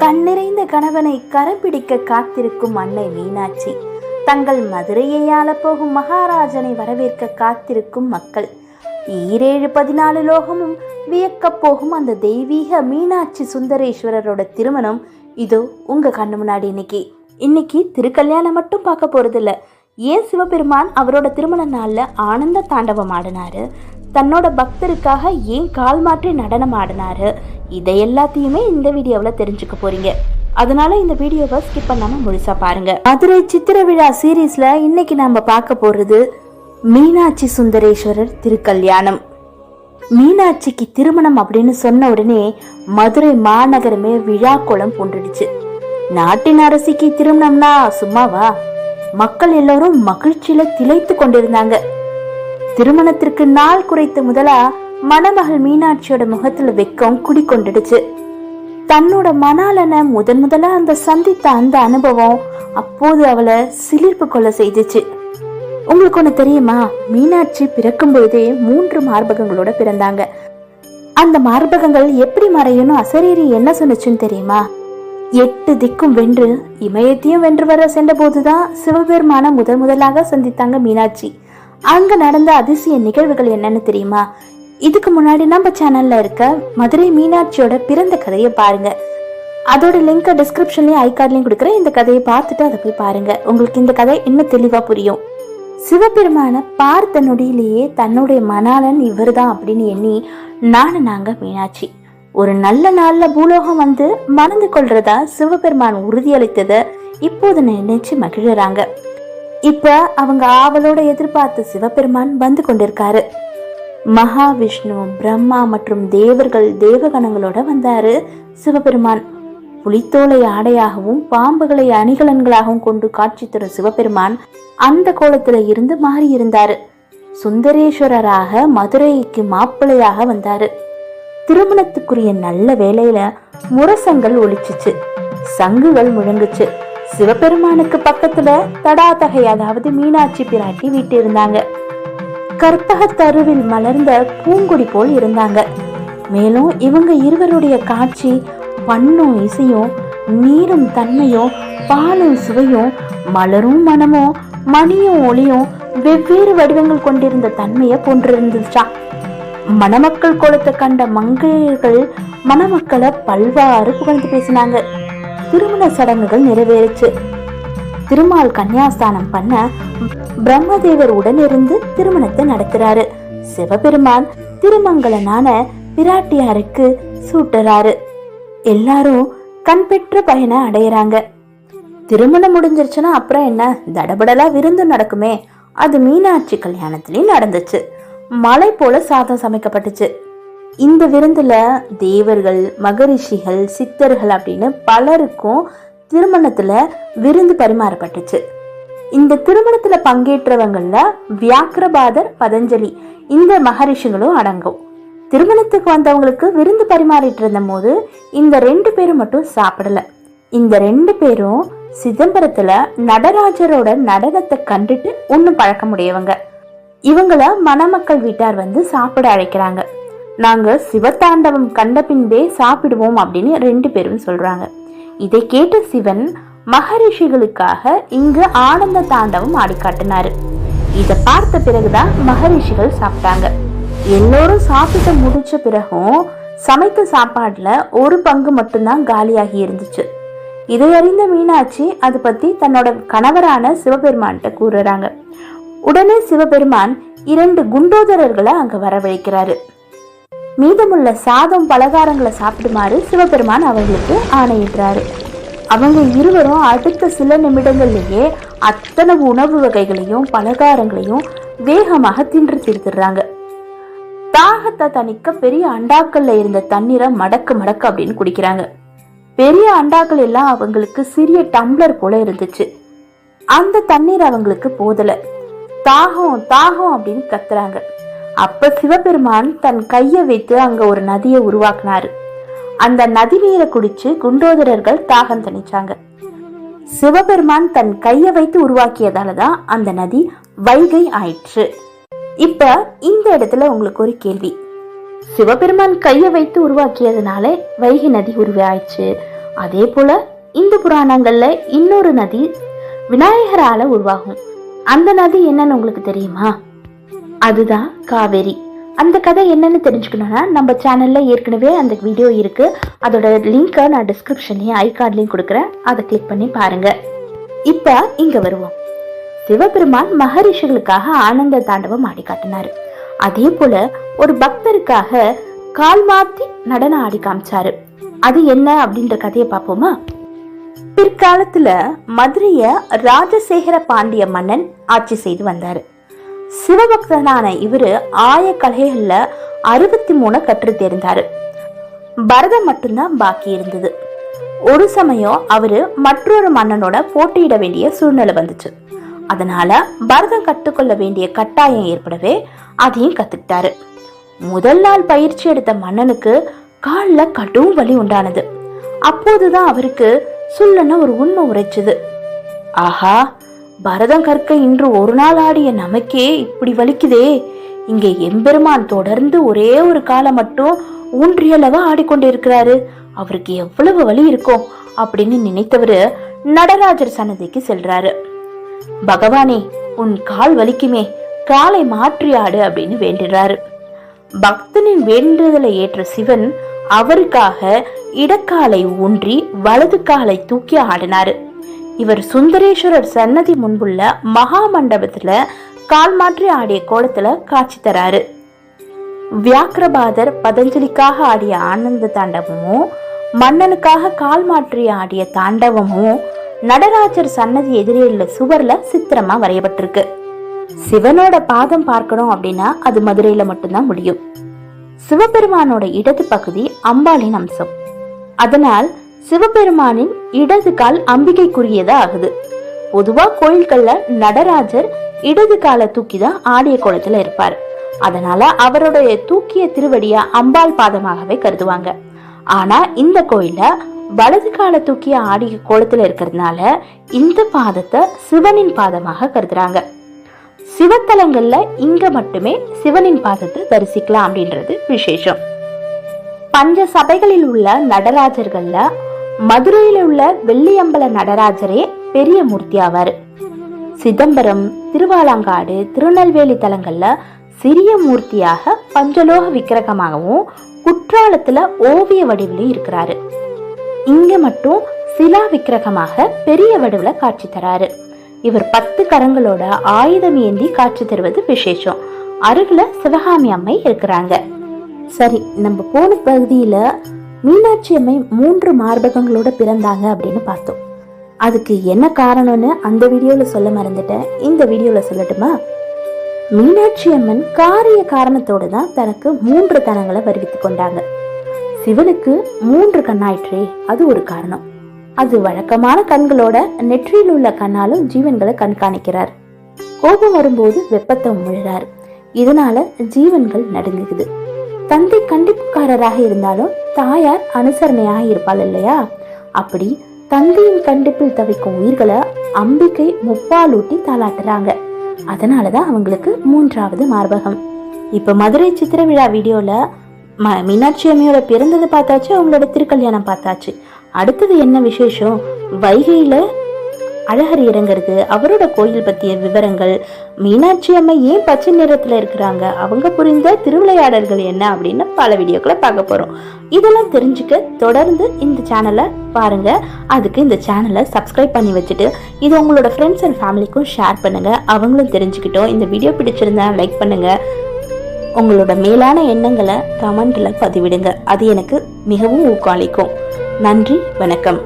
கண்ணிறைந்த கணவனை கரம்பிடிக்க காத்திருக்கும் அன்னை மீனாட்சி, தங்கள் மதுரையை ஆளப்போகும் மகாராஜனை வரவேற்க காத்திருக்கும் மக்கள், 7-14 லோகமும் வியக்கப் போகும் அந்த தெய்வீக மீனாட்சி சுந்தரேஸ்வரரோட திருமணம் இதோ உங்க கண்ணு முன்னாடி. இன்னைக்கு திருக்கல்யாணம் மட்டும் பார்க்க போறதில்ல. ஏன் சிவபெருமான் அவரோட திருமண நாள்ல ஆனந்த தாண்டவம் ஆடினாரு, தன்னோட பக்தருக்காக ஏன் கால் மாற்றி நடனம் ஆடினாரு, இதை எல்லாத்தையுமே இந்த வீடியோவில் தெரிஞ்சுக்க போறீங்க. அதனால இந்த வீடியோவை ஸ்கிப் பண்ணாம முழுசா பாருங்க. மதுரை சித்திர விழா சீரீஸ்ல இன்னைக்கு நாம பார்க்க போறது மீனாட்சி சுந்தரேஸ்வரர் திருக்கல்யாணம். மீனாட்சிக்கு திருமணம் அப்படின்னு சொன்ன உடனே மதுரை மாநகரமே விழா கோலம் பூண்டுடுச்சு. நாட்டின் அரசிக்கு திருமணம்னா சும்மாவா? மக்கள் எல்லோரும் மகிழ்ச்சியில திளைத்து கொண்டிருந்தாங்க. திருமணத்திற்கு நாள் குறைத்த முதலா மணமகள் மீனாட்சியோட முகத்துல வெக்கம் குடிக்கொண்டுடுச்சு. தன்னோட மணாளனை முதலா அந்த சந்தித்த அந்த அனுபவம் அப்போது அவளை சிலிர்ப்பு கொள்ள செய்துச்சு. உங்களுக்கு ஒண்ணு தெரியுமா? மீனாட்சி பிறக்கும் பொழுதே 3 மார்பகங்களோட பிறந்தாங்க. அந்த மார்பகங்கள் எப்படி மறையணும் அசரீரி என்ன சொன்னுச்சுன்னு தெரியுமா? 8 திக்கும் வென்று இமயத்தையும் வென்று வர சென்ற போதுதான் சிவபெருமான முதலாக சந்தித்தாங்க மீனாட்சி. அங்க நடந்த அதிசய நிகழ்வுகள் என்னன்னு தெரியுமா? இதுக்கு முன்னாடி நம்ம சேனல்ல இருக்க மதுரை மீனாட்சியோட பிறந்த கதையை பாருங்க. அதோட லிங்க் டிஸ்கிரிப்ஷன்லயும் ஐகார்ட்லயும் கொடுக்குறேன். இந்த கதையை பார்த்துட்டு அதை போய் பாருங்க. உங்களுக்கு இந்த கதை இன்னும் தெளிவா புரியும். சிவபெருமான பார்த்த நொடியிலேயே தன்னுடைய மணாளன் இவர்தான் அப்படின்னு எண்ணி நாங்க மீனாட்சி ஒரு நல்ல நாள்ல பூலோகம் வந்து மணந்து கொள்றதா சிவபெருமான் உறுதியளித்ததை இப்போது நினைச்சு மகிழறாங்க. இப்ப அவங்க ஆவலோட எதிர்பார்த்த சிவபெருமான் வந்து கொண்டிருக்காரு. மகாவிஷ்ணு, பிரம்மா மற்றும் தேவர்கள் தேவகணங்களோட வந்தாரு சிவபெருமான். புலித்தோலை ஆடையாகவும் பாம்புகளை அணிகலன்களாகவும் கொண்டு காட்சி தரும் சிவபெருமான் அந்த கோலத்துல இருந்து மாறி இருந்தாரு. சுந்தரேஸ்வரராக மதுரைக்கு மாப்பிள்ளையாக வந்தாரு. திருமணத்துக்குரிய நல்ல வேளையில முரசங்கள் ஒலிச்சுச்சு, சங்குகள் முழங்குச்சு. சிவபெருமானுக்கு பக்கத்துல தடாதகை, அதாவது மீனாட்சி பிராட்டி வீட்டு இருந்தாங்க. கற்பகத்தருவில் மலர்ந்த பூங்குடி போல் இருந்தாங்க. மேலும் இவங்க இருவருடைய காட்சி பண்ணும் இசையும் நீரும் தன்மையும் பாலும் சுவையும் மலரும் மனமும் மணியும் ஒளியும் வெவ்வேறு வடிவங்கள் கொண்டிருந்த தன்மையை போன்றிருந்துச்சா. மணமக்கள் கோலத்தை கண்ட மங்கையர்கள் மணமக்களை பல்வாறு புகழ்ந்து பேசினாங்க. திருமண சடங்குகள் நிறைவேறுச்சு. திருமால் கன்னியாஸ்தானம் பண்ண பிரம்மதேவர் உடனிருந்து திருமணத்தை நடத்துறாரு. சிவபெருமான் திருமங்கலனான பிராட்டியாருக்கு சூட்டுறாரு. எல்லாரும் கண் பெற்ற பயனை அடையறாங்க. திருமணம் முடிஞ்சிருச்சுன்னா அப்புறம் என்ன, தடபடலா விருந்து நடக்குமே. அது மீனாட்சி கல்யாணத்திலயும் நடந்துச்சு. மலை போல சாதம் சமைக்கப்பட்டுச்சு. இந்த விருந்துல தேவர்கள், மகரிஷிகள், சித்தர்கள் அப்படின்னு பலருக்கும் திருமணத்துல விருந்து பரிமாறப்பட்டுச்சு. இந்த திருமணத்துல பங்கேற்றவங்கள்ல வியாக்கிரபாதர், பதஞ்சலி இந்த மகரிஷிகளும் அடங்கும். திருமணத்துக்கு வந்தவங்களுக்கு விருந்து பரிமாறிட்டு இருந்த போது இந்த 2 பேரும் மட்டும் சாப்பிடல. இந்த 2 பேரும் சிதம்பரத்துல நடராஜரோட நடனத்தை கண்டுட்டு ஒன்னும் பழக்க முடியவங்க. இவங்கள மணமக்கள் வீட்டார் வந்து சாப்பிட அழைக்கிறாங்க. நாங்க சிவதாண்டவம் கண்ட பின்பே சாப்பிடுவோம் அப்படின்னு 2 பேரும் சொல்றாங்க. இதை கேட்ட சிவன் மகரிஷிகளுக்காக இங்கு ஆனந்த தாண்டவம் ஆடி காட்டினாரு. இத பார்த்த பிறகுதான் மகரிஷிகள் சாப்பிட்டாங்க. எல்லோரும் சாப்பிட்டு முடிச்ச பிறகும் சமைத்த சாப்பாடுல ஒரு பங்கு மட்டும்தான் காலியாகி இருந்துச்சு. இதை அறிந்த மீனாட்சி அது பத்தி தன்னோட கணவரான சிவபெருமான்கிட்ட கூறுறாங்க. உடனே சிவபெருமான் 2 குண்டோதரர்களை அங்க வரவழைக்கிறாரு. மீதமுள்ள சாதம் பலகாரங்களை சாப்பிடுமாறு சிவபெருமான் அவர்களுக்கு ஆணையிடுறாரு. அவங்க இருவரும் அடுத்த சில நிமிடங்கள்லயே அத்தனை உணவு வகைகளையும் பலகாரங்களையும் வேகமாக தின்று தீர்த்துறாங்க. தாகத்தை தணிக்க பெரிய அண்டாக்கள்ல இருந்த தண்ணீரை மடக்கு அப்படின்னு குடிக்கிறாங்க. பெரிய அண்டாக்கள் எல்லாம் அவங்களுக்கு சிறிய டம்ளர் போல இருந்துச்சு. அந்த தண்ணீர் அவங்களுக்கு போதல. தாகம் தாகம் அப்படின்னு கத்துறாங்க. அப்ப சிவபெருமான் தன் கையை வைத்து அங்க ஒரு நதியை உருவாக்குனாரு. அந்த நதி நீரை குடிச்சு குண்டோதரர்கள் தாகம் தணிச்சாங்க. சிவபெருமான் தன் கையை வைத்து உருவாக்கியதாலதான் அந்த நதி வைகை ஆயிற்று. இப்ப இந்த இடத்துல உங்களுக்கு ஒரு கேள்வி. சிவபெருமான் கையை வைத்து உருவாக்கியதுனால வைகை நதி உருவாயிடுச்சு. அதே போல இந்து புராணங்கள்ல இன்னொரு நதி விநாயகரால உருவாகும். அந்த நதி என்னன்னு உங்களுக்கு தெரியுமா? அதுதான் காவேரி. அந்த கதை என்னன்னு தெரிஞ்சுக்கணும்னா நம்ம சேனல்ல ஏற்கனவே அந்த வீடியோ இருக்கு. அதோட லிங்கை நான் டிஸ்கிரிப்ஷன்லயும் ஐகார்ட்லயும் கொடுக்குறேன். அதை கிளிக் பண்ணி பாருங்க. இப்ப இங்க வருவோம். சிவபெருமான் மகரிஷிகளுக்காக ஆனந்த தாண்டவம் ஆடி காட்டினாரு. அதே போல ஒரு பக்தருக்காக கால் மாத்தி நடனம் ஆடி காமிச்சாரு. அது என்ன அப்படின்ற கதையை பார்ப்போமா? பிற்காலத்துல மதுரைய ராஜசேகர பாண்டிய மன்னன் ஆட்சி செய்து வந்தாரு. சிவபக்தனான இவரு ஆயக்கலைகள்ல 63 கற்று தேர்ந்தாரு. பரதம் மட்டும்தான் பாக்கி இருந்தது. ஒரு சமயம் அவரு மற்றொரு மன்னனோட போட்டியிட வேண்டிய சூழ்நிலை வந்துச்சு. அதனால பரதம் கற்றுக்கொள்ள வேண்டிய கட்டாயம் ஏற்படவே அதையும் கத்துக்கிட்டாரு. முதல் நாள் பயிற்சி எடுத்த மன்னனுக்கு கால்ல கடும் வலி உண்டானது. அப்போதுதான் அவருக்கு சுள்ளன ஒரு உண்மை உரைச்சது. ஆஹா, பரதம் கற்க இன்று ஒரு நாள் ஆடிய நமக்கே இப்படி வலிக்குதே. இங்கே எம்பெருமான் தொடர்ந்து ஒரே ஒரு காலை மட்டும் ஊன்றியளவா ஆடிக்கொண்டிருக்கிறாரு. அவருக்கு எவ்வளவு வலி இருக்கும் அப்படின்னு நினைத்தவரு நடராஜர் சன்னதிக்கு செல்றாரு. பகவானே, உன் கால் வலிக்குமே, காலை மாற்றி ஆடு அப்படின்னு வேண்டுறாரு. பக்தனின் வேண்டுதலை ஏற்ற சிவன் அவருக்காக இடக்காலை ஊன்றி வலது காலை தூக்கி ஆடினாரு. இவர் சுந்தரேஸ்வரர் சன்னதி முன்புள்ள மகா மண்டபத்துல கால் மாற்றி ஆடிய கோலத்துல காட்சி தராரு. வியாக்கிரபாதர் பதஞ்சலிக்காக ஆடிய ஆனந்த தாண்டவமும் மன்னனுக்காக கால் மாற்றி ஆடிய தாண்டவமும் நடராஜர் சன்னதி எதிரே உள்ள சுவர்ல சித்திரமா வரையப்பட்டிருக்கு. சிவனோட பாதம் பார்க்கணும் அப்படின்னா அது மதுரையில மட்டும்தான் முடியும். சிவபெருமானோட இடது பகுதி அம்பாளின் அம்சம். அதனால் சிவபெருமானின் இடது கால் அம்பிகைக்குரியதா ஆகுது. பொதுவா கோயில்கள்ல நடராஜர் இடது காலை தூக்கிதான் ஆடிய கோலத்துல இருப்பார். அதனால அவருடைய தூக்கிய திருவடிய அம்பாள் பாதமாகவே கருதுவாங்க. ஆனா இந்த கோயில்ல வலது காலை தூக்கிய ஆடிய கோலத்துல இருக்கிறதுனால இந்த பாதத்தை சிவனின் பாதமாக கருதுறாங்க. சிவத்தலங்கள்ல இங்க மட்டுமே சிவனின் பாதத்தை தரிசிக்கலாம் அப்படின்றது விசேஷம். பஞ்ச சபைகளில் உள்ள நடராஜர்கள்ல மதுரையில உள்ள வெள்ளியம்பல நடராஜரே பெரிய மூர்த்தி ஆவாரு. சிதம்பரம், திருவாலங்காடு, திருநெல்வேலி தலங்கள்ல சிறிய மூர்த்தியாக பஞ்சலோக விக்கிரகமாகவும் குற்றாலத்துல ஓவிய வடிவிலும் இருக்கிறாரு. இங்க மட்டும் சிலா விக்கிரகமாக பெரிய வடிவுல காட்சி தராரு. இவர் 10 கரங்களோட ஆயுதம் ஏந்தி காட்சி தருவது விசேஷம். அருகில சிவகாமி அம்மை இருக்கிறாங்க. சரி, நம்ம போன பகுதியில மீனாட்சி அம்மை 3 மார்பகங்களோட பிறந்தாங்க அப்படின்னு பார்த்தோம். அதுக்கு என்ன காரணம்னு அந்த வீடியோல சொல்ல மறந்துட்டேன். இந்த வீடியோல சொல்லட்டுமா? மீனாட்சி அம்மன் காரிய காரணத்தோடு தான் தனக்கு 3 தனங்களை வருவித்துக் கொண்டாங்க. சிவனுக்கு 3 கண்ணாயிற்றே, அது ஒரு காரணம். அது வழக்கமான கண்களோட நெற்றியில் உள்ள கண்ணாலும் ஜீவன்களை கண்காணிக்கிறார். கோபம் வரும்போது வெப்பத்தை உமிழ்றார். இதனால ஜீவன்கள் நடுங்குது. தந்தை கண்டிப்புக்காரராக இருந்தாலும் தாயார் அனுசரணையாக இருப்பாள் இல்லையா? அப்படி தந்தையின் கண்டிப்பில் தவிக்கும் உயிர்களை அம்பிகை முப்பாலூட்டி தாளாட்டுறாங்க. அதனாலதான் அவங்களுக்கு 3வது மார்பகம். இப்ப மதுரை சித்திர விழா வீடியோல மீனாட்சி அம்மையோட பிறந்தது பார்த்தாச்சு, அவங்களோட திருக்கல்யாணம் பார்த்தாச்சு. அடுத்தது என்ன விசேஷம்? வைகையில அழகர் இறங்குறது, அவரோட கோயில் பற்றிய விவரங்கள், மீனாட்சி அம்மை ஏன் பச்சை நிறத்துல இருக்கிறாங்க, அவங்க புரிந்த திருவிளையாடல்கள் என்ன அப்படின்னு பல வீடியோக்களை பார்க்க போறோம். இதெல்லாம் தெரிஞ்சுக்க தொடர்ந்து இந்த சேனலை பாருங்க. அதுக்கு இந்த சேனலை சப்ஸ்கிரைப் பண்ணி வச்சுட்டு இது உங்களோட ஃப்ரெண்ட்ஸ் அண்ட் ஃபேமிலிக்கும் ஷேர் பண்ணுங்க. அவங்களும் தெரிஞ்சுக்கிட்டோம். இந்த வீடியோ பிடிச்சிருந்தா லைக் பண்ணுங்க. உங்களோட மேலான எண்ணங்களை கமெண்ட்ல பதிவிடுங்க. அது எனக்கு மிகவும் ஊக்கம் அளிக்கும். நன்றி, வணக்கம்.